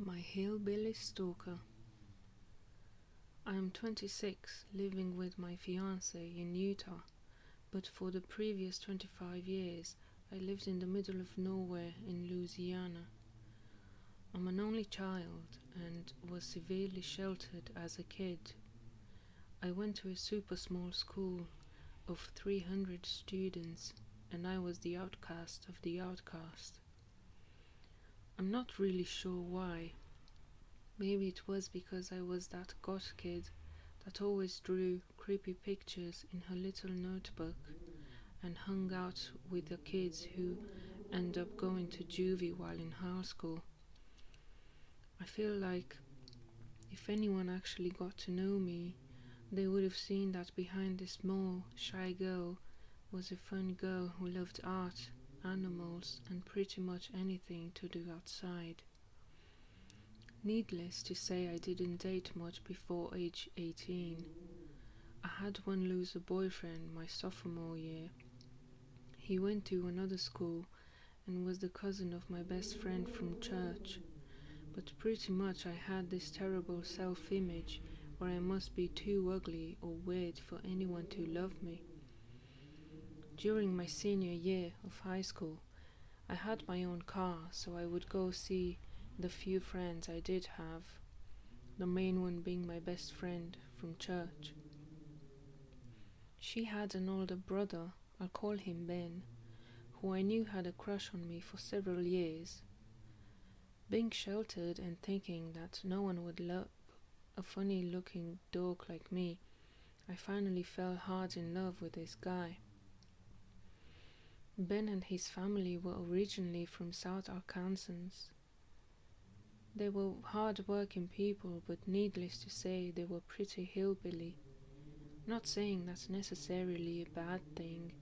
My hillbilly stalker. I am 26, living with my fiancé in Utah, but for the previous 25 years I lived in the middle of nowhere in Louisiana. I'm an only child and was severely sheltered as a kid. I went to a super small school of 300 students, and I was the outcast of the outcast. I'm not really sure why. Maybe it was because I was that goth kid that always drew creepy pictures in her little notebook and hung out with the kids who end up going to juvie while in high school. I feel like if anyone actually got to know me, they would have seen that behind this small, shy girl was a fun girl who loved art, animals, and pretty much anything to do outside. Needless to say, I didn't date much before age 18. I had one loser boyfriend my sophomore year. He went to another school and was the cousin of my best friend from church, but pretty much I had this terrible self-image where I must be too ugly or weird for anyone to love me. During my senior year of high school, I had my own car, so I would go see the few friends I did have, the main one being my best friend from church. She had an older brother, I'll call him Ben, who I knew had a crush on me for several years. Being sheltered and thinking that no one would love a funny looking dog like me, I finally fell hard in love with this guy. Ben and his family were originally from South Arkansas. They were hard-working people, but needless to say, they were pretty hillbilly. Not saying that's necessarily a bad thing.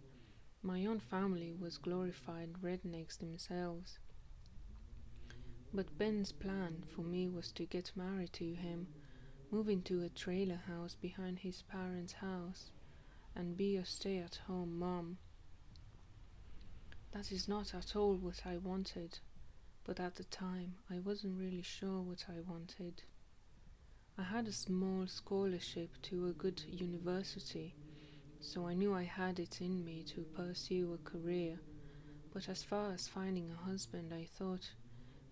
My own family was glorified rednecks themselves. But Ben's plan for me was to get married to him, move into a trailer house behind his parents' house, and be a stay-at-home mom. That is not at all what I wanted. But at the time, I wasn't really sure what I wanted. I had a small scholarship to a good university, so I knew I had it in me to pursue a career, but as far as finding a husband, I thought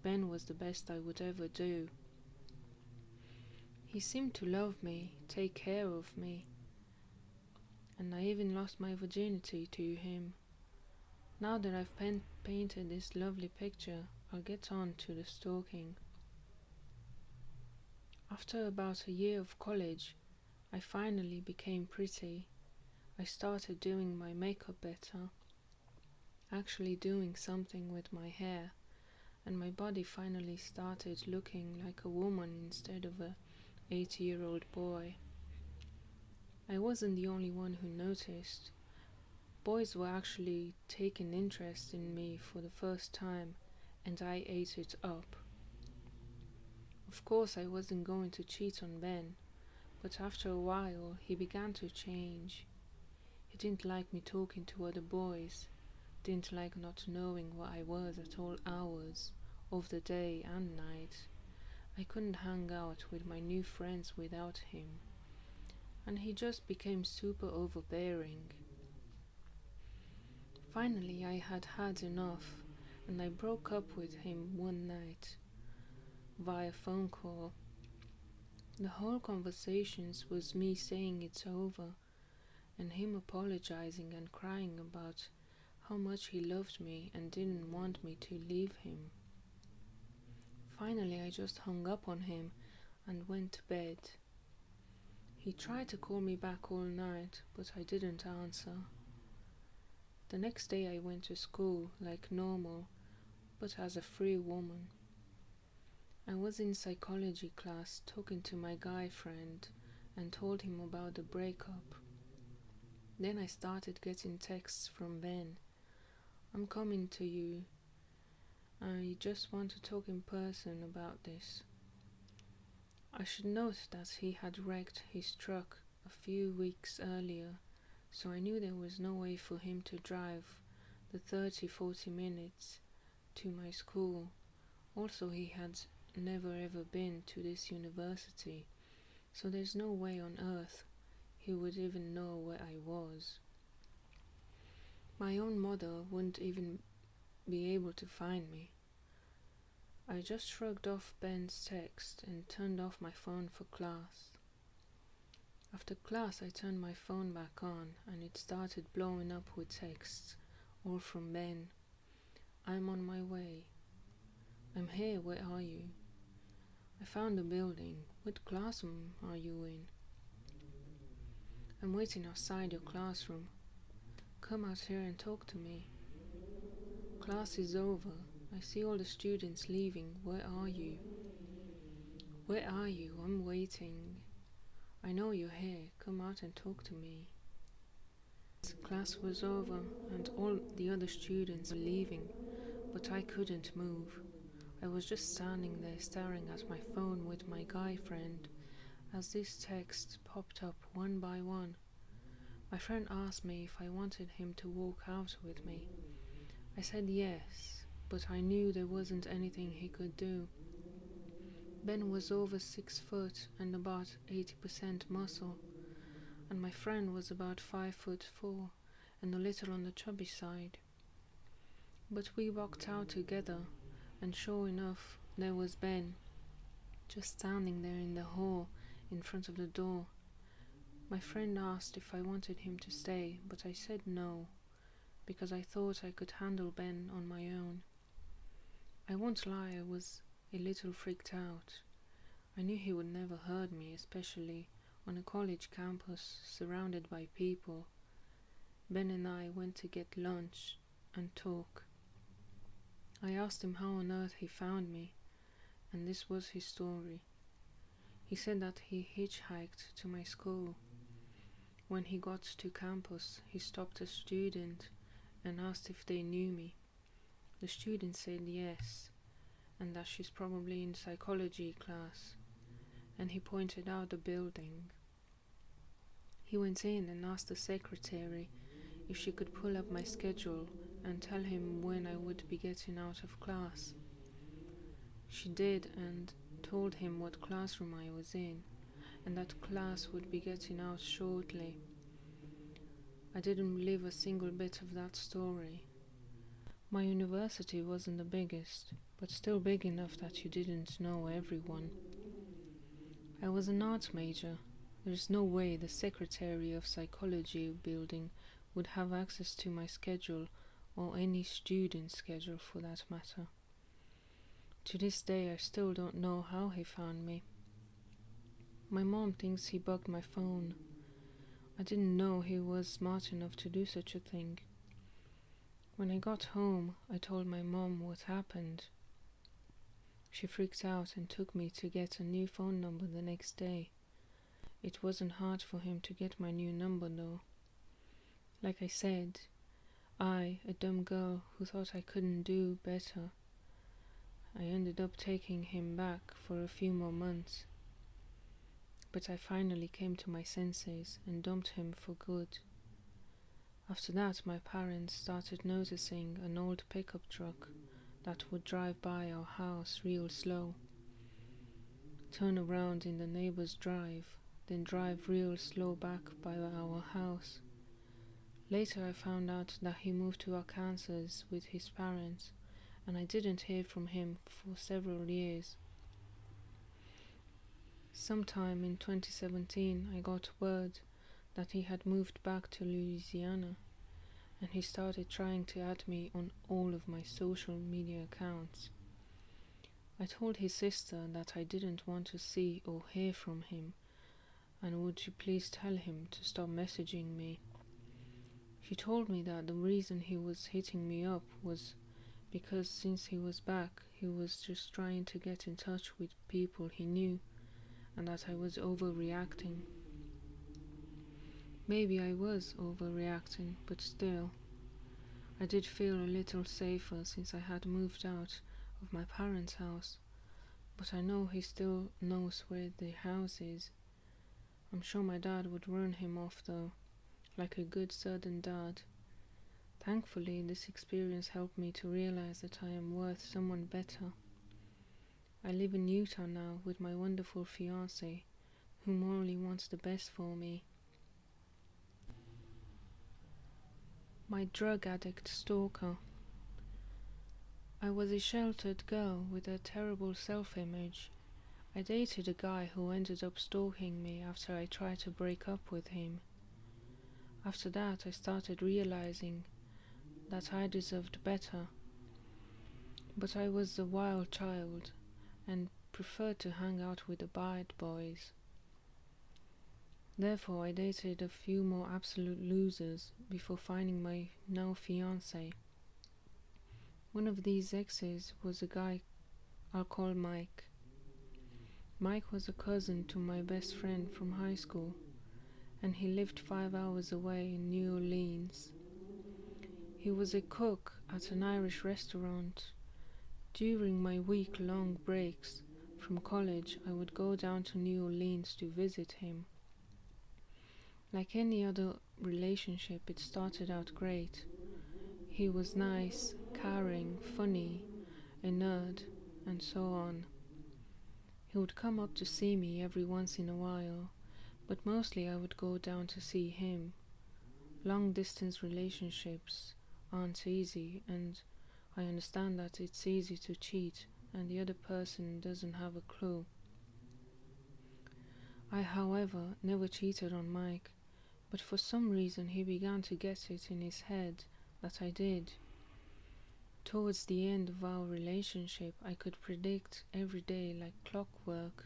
Ben was the best I would ever do. He seemed to love me, take care of me, and I even lost my virginity to him. Now that I've painted this lovely picture, I'll get on to the stalking. After about a year of college, I finally became pretty. I started doing my makeup better, actually doing something with my hair, and my body finally started looking like a woman instead of a 80-year-old boy. I wasn't the only one who noticed. Boys were actually taking interest in me for the first time, and I ate it up. Of course, I wasn't going to cheat on Ben, but after a while he began to change. He didn't like me talking to other boys, didn't like not knowing where I was at all hours of the day and night. I couldn't hang out with my new friends without him, and he just became super overbearing. Finally, I had had enough, and I broke up with him one night via phone call. The whole conversations was me saying it's over, and him apologizing and crying about how much he loved me and didn't want me to leave him. Finally, I just hung up on him and went to bed. He tried to call me back all night, but I didn't answer. The next day I went to school like normal, but as a free woman. I was in psychology class talking to my guy friend and told him about the breakup. Then I started getting texts from Ben. I'm coming to you. I just want to talk in person about this. I should note that he had wrecked his truck a few weeks earlier, so I knew there was no way for him to drive the 30-40 minutes to my school. Also, he had never ever been to this university, so there's no way on earth he would even know where I was. My own mother wouldn't even be able to find me. I just shrugged off Ben's text and turned off my phone for class. After class I turned my phone back on and it started blowing up with texts, all from Ben. I'm on my way. I'm here, where are you? I found the building. What classroom are you in? I'm waiting outside your classroom. Come out here and talk to me. Class is over. I see all the students leaving. Where are you? Where are you? I'm waiting. I know you're here. Come out and talk to me. Class was over and all the other students were leaving, but I couldn't move. I was just standing there staring at my phone with my guy friend as these texts popped up one by one. My friend asked me if I wanted him to walk out with me. I said yes, but I knew there wasn't anything he could do. Ben was over 6 foot and about 80% muscle, and my friend was about 5'4" and a little on the chubby side. But we walked out together, and sure enough, there was Ben, just standing there in the hall in front of the door. My friend asked if I wanted him to stay, but I said no, because I thought I could handle Ben on my own. I won't lie, I was a little freaked out. I knew he would never hurt me, especially on a college campus surrounded by people. Ben and I went to get lunch and talk. I asked him how on earth he found me, and this was his story. He said that he hitchhiked to my school. When he got to campus, he stopped a student and asked if they knew me. The student said yes, and that she's probably in psychology class, and he pointed out the building. He went in and asked the secretary if she could pull up my schedule and tell him when I would be getting out of class. She did and told him what classroom I was in, and that class would be getting out shortly. I didn't believe a single bit of that story. My university wasn't the biggest, but still big enough that you didn't know everyone. I was an art major. There's no way the secretary of psychology building would have access to my schedule or any student's schedule for that matter. To this day I still don't know how he found me. My mom thinks he bugged my phone. I didn't know he was smart enough to do such a thing. When I got home, I told my mom what happened. She freaked out and took me to get a new phone number the next day. It wasn't hard for him to get my new number though. Like I said, I, a dumb girl who thought I couldn't do better, I ended up taking him back for a few more months. But I finally came to my senses and dumped him for good. After that, my parents started noticing an old pickup truck that would drive by our house real slow, turn around in the neighbor's drive, then drive real slow back by our house. Later I found out that he moved to Arkansas with his parents, and I didn't hear from him for several years. Sometime in 2017 I got word that he had moved back to Louisiana, and he started trying to add me on all of my social media accounts. I told his sister that I didn't want to see or hear from him, and would she please tell him to stop messaging me. She told me that the reason he was hitting me up was because since he was back, he was just trying to get in touch with people he knew, and that I was overreacting. Maybe I was overreacting, but still, I did feel a little safer since I had moved out of my parents' house, but I know he still knows where the house is. I'm sure my dad would run him off though, like a good southern dad. Thankfully, this experience helped me to realize that I am worth someone better. I live in Utah now with my wonderful fiancé, whom only wants the best for me. My drug addict stalker. I was a sheltered girl with a terrible self-image. I dated a guy who ended up stalking me after I tried to break up with him. After that, I started realizing that I deserved better. But I was a wild child and preferred to hang out with the bad boys. Therefore, I dated a few more absolute losers before finding my now fiancé. One of these exes was a guy I'll call Mike. Mike was a cousin to my best friend from high school, and he lived 5 hours away in New Orleans. He was a cook at an Irish restaurant. During my week-long breaks from college, I would go down to New Orleans to visit him. Like any other relationship, it started out great. He was nice, caring, funny, a nerd, and so on. He would come up to see me every once in a while, but mostly I would go down to see him. Long-distance relationships aren't easy, and I understand that it's easy to cheat and the other person doesn't have a clue. I, however, never cheated on Mike, but for some reason he began to get it in his head that I did. Towards the end of our relationship, I could predict every day like clockwork.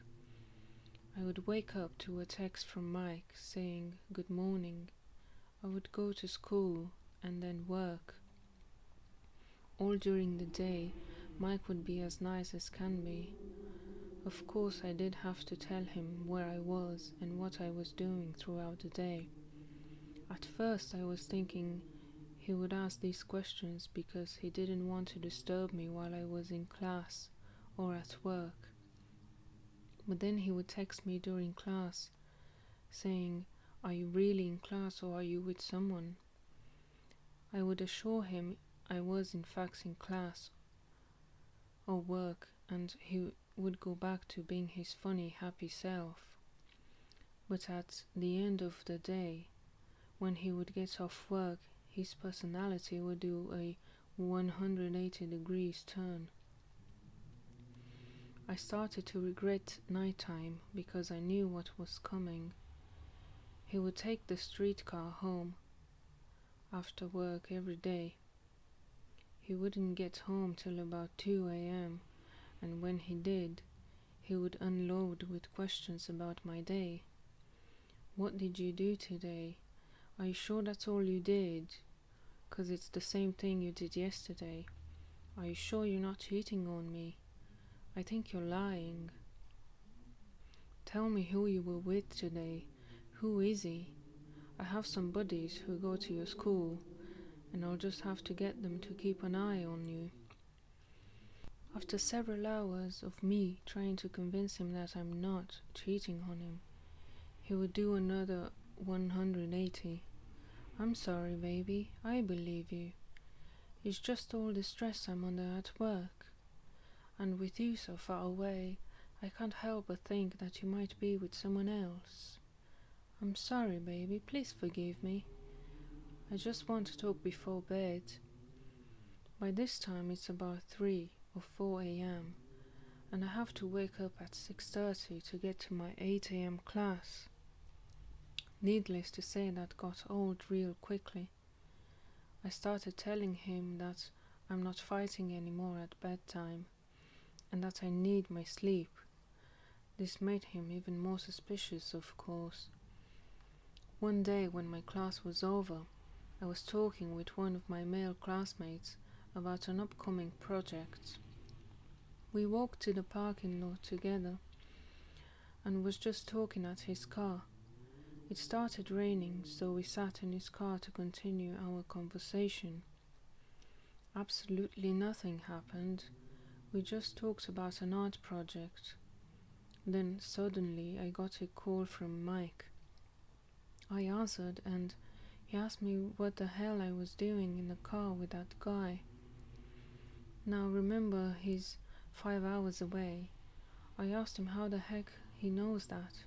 I would wake up to a text from Mike saying good morning. I would go to school and then work. All during the day, Mike would be as nice as can be. Of course, I did have to tell him where I was and what I was doing throughout the day. At first, I was thinking he would ask these questions because he didn't want to disturb me while I was in class or at work. But then he would text me during class saying, "Are you really in class or are you with someone?" I would assure him I was in fact in class or work, and he would go back to being his funny, happy self. But at the end of the day, when he would get off work, his personality would do a 180 degrees turn. I started to regret nighttime because I knew what was coming. He would take the streetcar home after work every day. He wouldn't get home till about 2 a.m., and when he did, he would unload with questions about my day. "What did you do today? Are you sure that's all you did? 'Cause it's the same thing you did yesterday. Are you sure you're not cheating on me? I think you're lying. Tell me who you were with today. Who is he? I have some buddies who go to your school, and I'll just have to get them to keep an eye on you." After several hours of me trying to convince him that I'm not cheating on him, he would do another 180. "I'm sorry, baby, I believe you. It's just all the stress I'm under at work. And with you so far away, I can't help but think that you might be with someone else. I'm sorry, baby, please forgive me. I just want to talk before bed." By this time it's about 3 or 4 a.m. and I have to wake up at 6:30 to get to my 8 a.m. class. Needless to say, that got old real quickly. I started telling him that I'm not fighting anymore at bedtime and that I need my sleep. This made him even more suspicious, of course. One day when my class was over, I was talking with one of my male classmates about an upcoming project. We walked to the parking lot together and was just talking at his car. It started raining, so we sat in his car to continue our conversation. Absolutely nothing happened. We just talked about an art project. Then suddenly I got a call from Mike. I answered and he asked me what the hell I was doing in the car with that guy. Now remember, he's 5 hours away I asked him how the heck he knows that,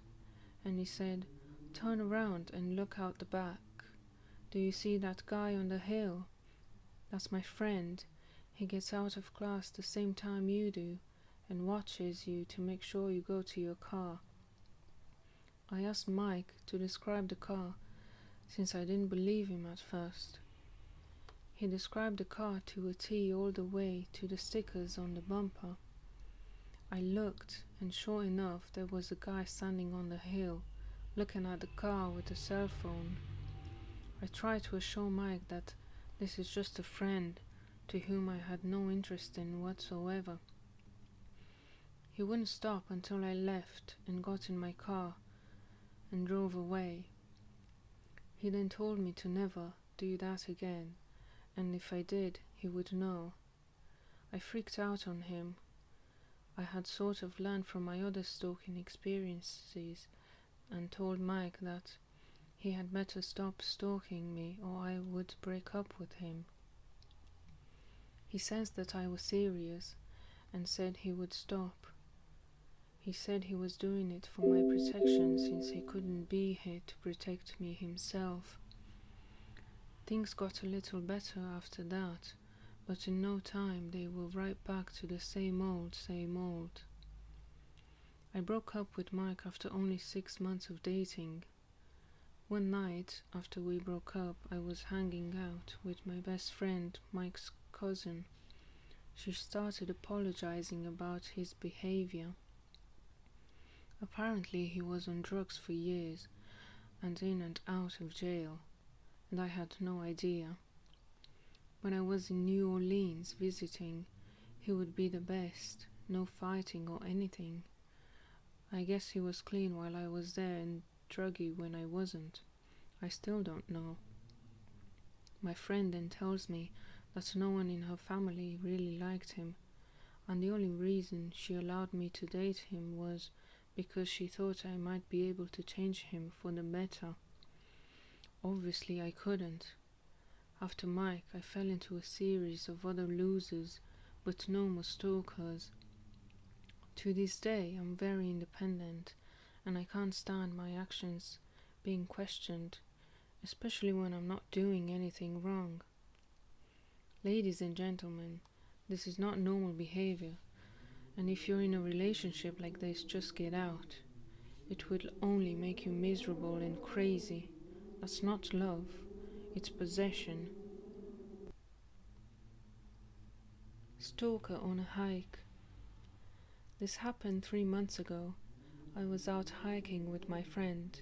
and he said, "Turn around and look out the back. Do you see that guy on the hill? That's my friend. He gets out of class the same time you do and watches you to make sure you go to your car." I asked Mike to describe the car, since I didn't believe him at first. He described the car to a T all the way to the stickers on the bumper. I looked, and sure enough there was a guy standing on the hill, looking at the car with a cell phone. I tried to assure Mike that this is just a friend to whom I had no interest in whatsoever. He wouldn't stop until I left and got in my car and drove away. He then told me to never do that again, and if I did, he would know. I freaked out on him. I had sort of learned from my other stalking experiences and told Mike that he had better stop stalking me or I would break up with him. He sensed that I was serious and said he would stop. He said he was doing it for my protection since he couldn't be here to protect me himself. Things got a little better after that, but in no time they were right back to the same old, same old. I broke up with Mike after only 6 months of dating. One night after we broke up, I was hanging out with my best friend, Mike's cousin. She started apologizing about his behavior. Apparently he was on drugs for years and in and out of jail, and I had no idea. When I was in New Orleans visiting, he would be the best, no fighting or anything. I guess he was clean while I was there and druggy when I wasn't. I still don't know. My friend then tells me that no one in her family really liked him, and the only reason she allowed me to date him was because she thought I might be able to change him for the better. Obviously I couldn't. After Mike, I fell into a series of other losers, but no more stalkers. To this day, I'm very independent, and I can't stand my actions being questioned, especially when I'm not doing anything wrong. Ladies and gentlemen, this is not normal behavior, and if you're in a relationship like this, just get out. It will only make you miserable and crazy. That's not love, it's possession. Stalker on a hike. This happened 3 months ago. I was out hiking with my friend.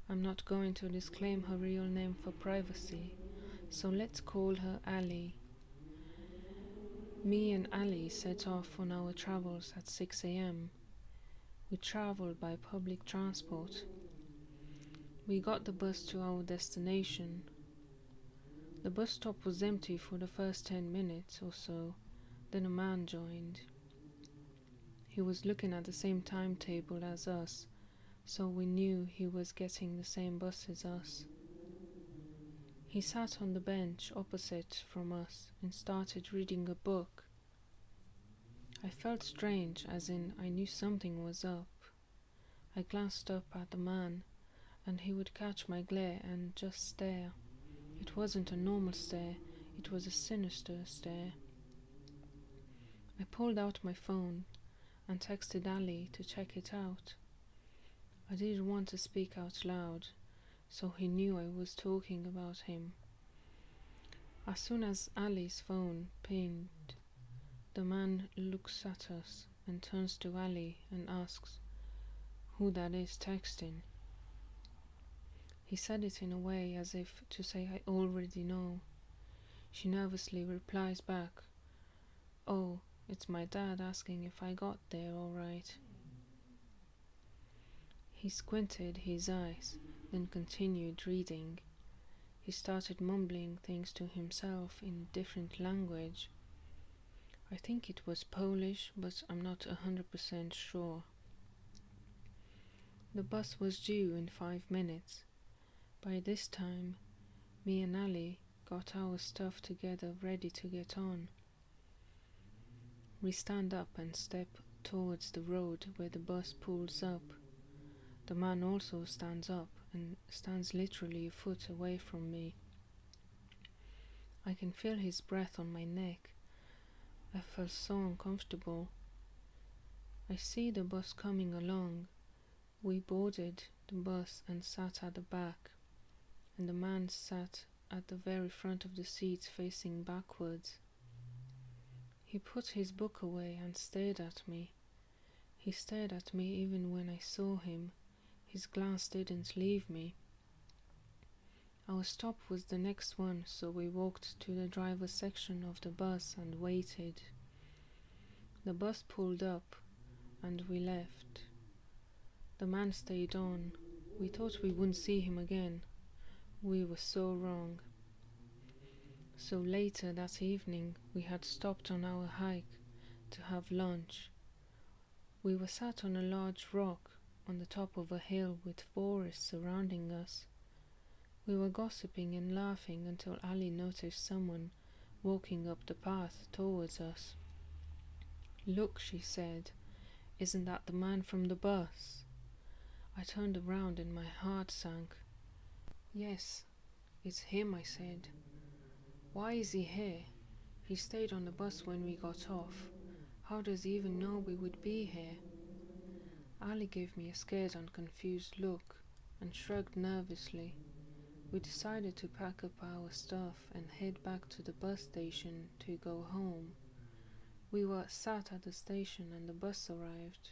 I'm not going to disclaim her real name for privacy, so let's call her Ali. Me and Ali set off on our travels at 6 a.m. We traveled by public transport. We got the bus to our destination. The bus stop was empty for the first 10 minutes or so, then a man joined. He was looking at the same timetable as us, so we knew he was getting the same bus as us. He sat on the bench opposite from us and started reading a book. I felt strange, as in I knew something was up. I glanced up at the man, and he would catch my glare and just stare. It wasn't a normal stare, it was a sinister stare. I pulled out my phone and texted Ali to check it out. I didn't want to speak out loud, so he knew I was talking about him. As soon as Ali's phone pinged, the man looks at us and turns to Ali and asks who that is texting. He said it in a way as if to say I already know. She nervously replies back, "Oh, it's my dad asking if I got there all right." He squinted his eyes, then continued reading. He started mumbling things to himself in different language. I think it was Polish, but I'm not 100% sure. The bus was due in 5 minutes. By this time, me and Ali got our stuff together ready to get on. We stand up and step towards the road where the bus pulls up. The man also stands up and stands literally a foot away from me. I can feel his breath on my neck. I felt so uncomfortable. I see the bus coming along. We boarded the bus and sat at the back, and the man sat at the very front of the seat facing backwards. He put his book away and stared at me. He stared at me even when I saw him. His glance didn't leave me. Our stop was the next one, so we walked to the driver's section of the bus and waited. The bus pulled up and we left. The man stayed on. We thought we wouldn't see him again. We were so wrong. So later that evening we had stopped on our hike to have lunch. We were sat on a large rock on the top of a hill with forest surrounding us. We were gossiping and laughing until Ali noticed someone walking up the path towards us. "Look," she said, "isn't that the man from the bus?" I turned around and my heart sank. "Yes, it's him," I said. "Why is he here? He stayed on the bus when we got off. How does he even know we would be here?" Ali gave me a scared and confused look and shrugged nervously. We decided to pack up our stuff and head back to the bus station to go home. We were sat at the station and the bus arrived.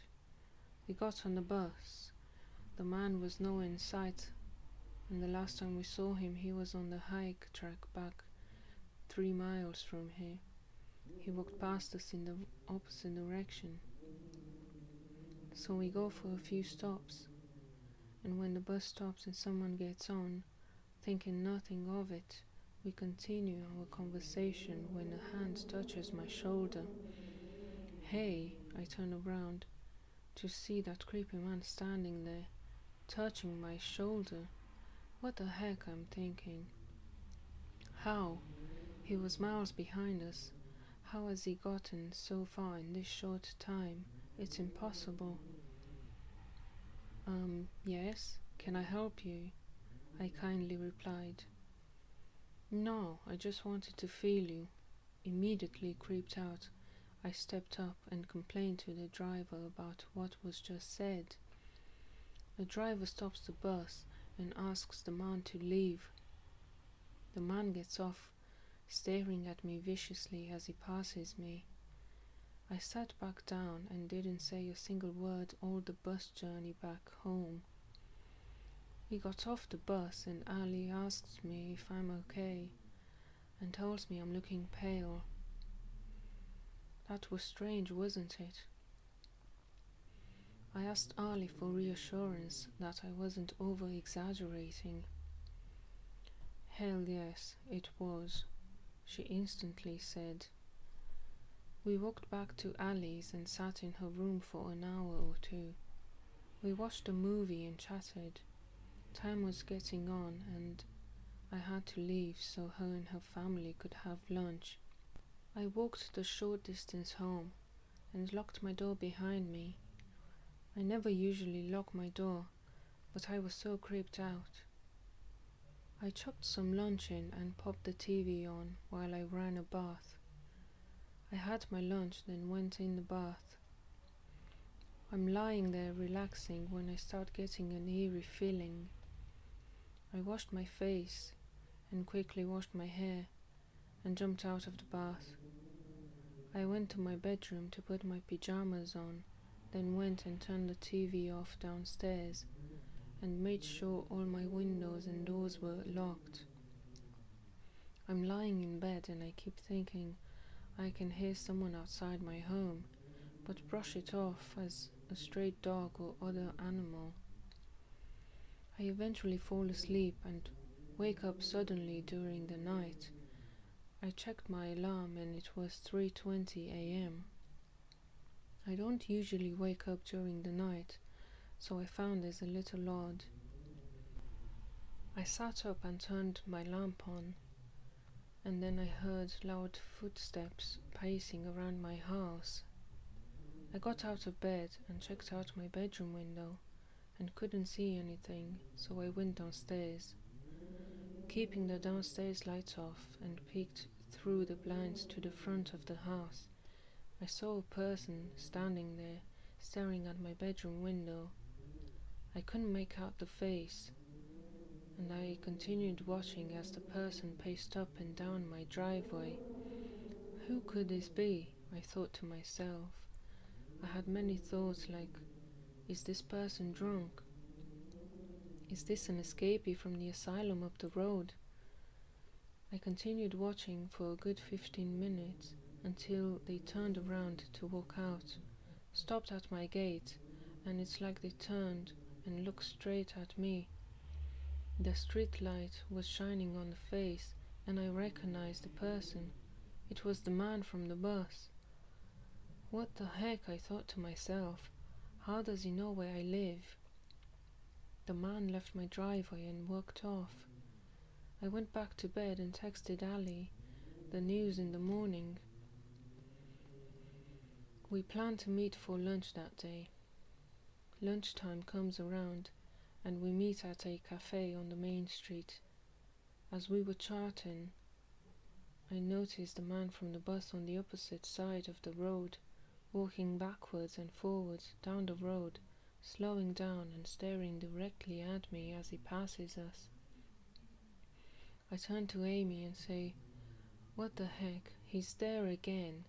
We got on the bus. The man was nowhere in sight, and the last time we saw him he was on the hike track back 3 miles from here. He walked past us in the opposite direction. So we go for a few stops, and when the bus stops and someone gets on, thinking nothing of it, we continue our conversation when a hand touches my shoulder. "Hey," I turn around to see that creepy man standing there, touching my shoulder. What the heck, I'm thinking. How? He was miles behind us. How has he gotten so far in this short time? It's impossible. Yes, can I help you?" I kindly replied. "No, I just wanted to feel you." Immediately creeped out, I stepped up and complained to the driver about what was just said. The driver stops the bus and asks the man to leave. The man gets off, staring at me viciously as he passes me. I sat back down and didn't say a single word all the bus journey back home. We got off the bus and Ali asks me if I'm okay and tells me I'm looking pale. That was strange, wasn't it? I asked Ali for reassurance that I wasn't over-exaggerating. "Hell yes, it was," she instantly said. We walked back to Ali's and sat in her room for an hour or two. We watched a movie and chatted. Time was getting on and I had to leave so her and her family could have lunch. I walked the short distance home and locked my door behind me. I never usually lock my door, but I was so creeped out. I chucked some lunch in and popped the TV on while I ran a bath. I had my lunch, then went in the bath. I'm lying there relaxing when I start getting an eerie feeling. I washed my face and quickly washed my hair and jumped out of the bath. I went to my bedroom to put my pajamas on, then went and turned the TV off downstairs and made sure all my windows and doors were locked. I'm lying in bed and I keep thinking I can hear someone outside my home, but brush it off as a stray dog or other animal. I eventually fall asleep and wake up suddenly during the night. I checked my alarm and it was 3:20 a.m. I don't usually wake up during the night, so I found this a little odd. I sat up and turned my lamp on, and then I heard loud footsteps pacing around my house. I got out of bed and checked out my bedroom window and couldn't see anything, so I went downstairs. Keeping the downstairs lights off and peeked through the blinds to the front of the house, I saw a person standing there, staring at my bedroom window. I couldn't make out the face, and I continued watching as the person paced up and down my driveway. Who could this be? I thought to myself. I had many thoughts like, is this person drunk? Is this an escapee from the asylum up the road? I continued watching for a good 15 minutes until they turned around to walk out, stopped at my gate, and it's like they turned and looked straight at me. The street light was shining on the face, and I recognized the person. It was the man from the bus. What the heck, I thought to myself. How does he know where I live? The man left my driveway and walked off. I went back to bed and texted Ali the news in the morning. We planned to meet for lunch that day. Lunchtime comes around and we meet at a cafe on the main street. As we were chatting, I noticed the man from the bus on the opposite side of the road, walking backwards and forwards down the road, slowing down and staring directly at me as he passes us. I turn to Amy and say, "What the heck, he's there again."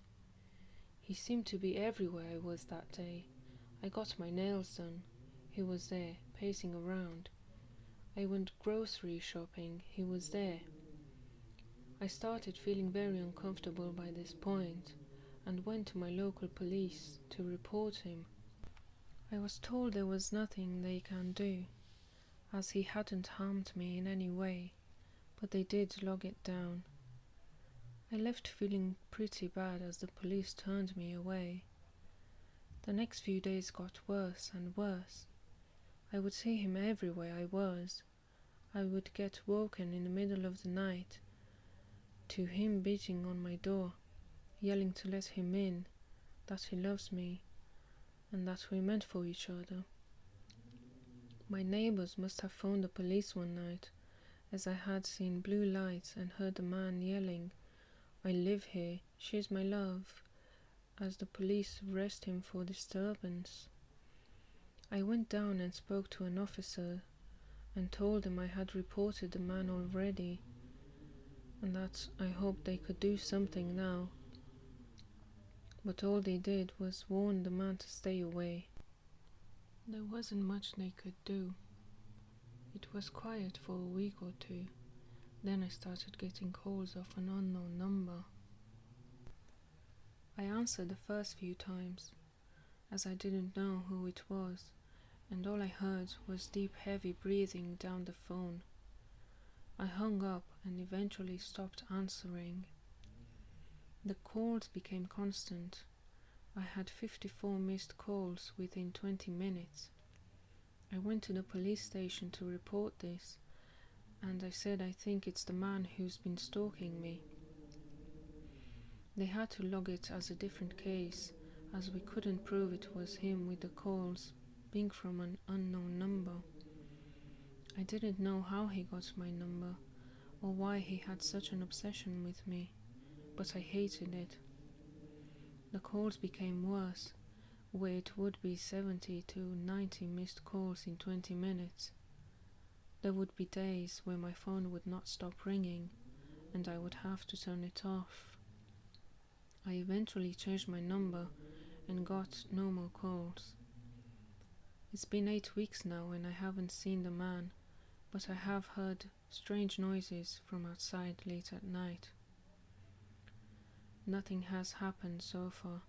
He seemed to be everywhere I was that day. I got my nails done. He was there, pacing around. I went grocery shopping. He was there. I started feeling very uncomfortable by this point and went to my local police to report him. I was told there was nothing they can do, as he hadn't harmed me in any way, but they did log it down. I left feeling pretty bad as the police turned me away. The next few days got worse and worse. I would see him everywhere I was. I would get woken in the middle of the night to him beating on my door, yelling to let him in, that he loves me, and that we meant for each other. My neighbors must have phoned the police one night, as I had seen blue lights and heard the man yelling, "I live here, she's my love," as the police arrest him for disturbance. I went down and spoke to an officer and told him I had reported the man already, and that I hoped they could do something now. But all they did was warn the man to stay away. There wasn't much they could do. It was quiet for a week or two. Then I started getting calls off an unknown number. I answered the first few times, as I didn't know who it was, and all I heard was deep, heavy breathing down the phone. I hung up and eventually stopped answering. The calls became constant. I had 54 missed calls within 20 minutes. I went to the police station to report this, and I said I think it's the man who's been stalking me. They had to log it as a different case, as we couldn't prove it was him with the calls being from an unknown number. I didn't know how he got my number, or why he had such an obsession with me, but I hated it. The calls became worse, where it would be 70 to 90 missed calls in 20 minutes. There would be days where my phone would not stop ringing, and I would have to turn it off. I eventually changed my number and got no more calls. It's been 8 weeks now and I haven't seen the man, but I have heard strange noises from outside late at night. Nothing has happened so far.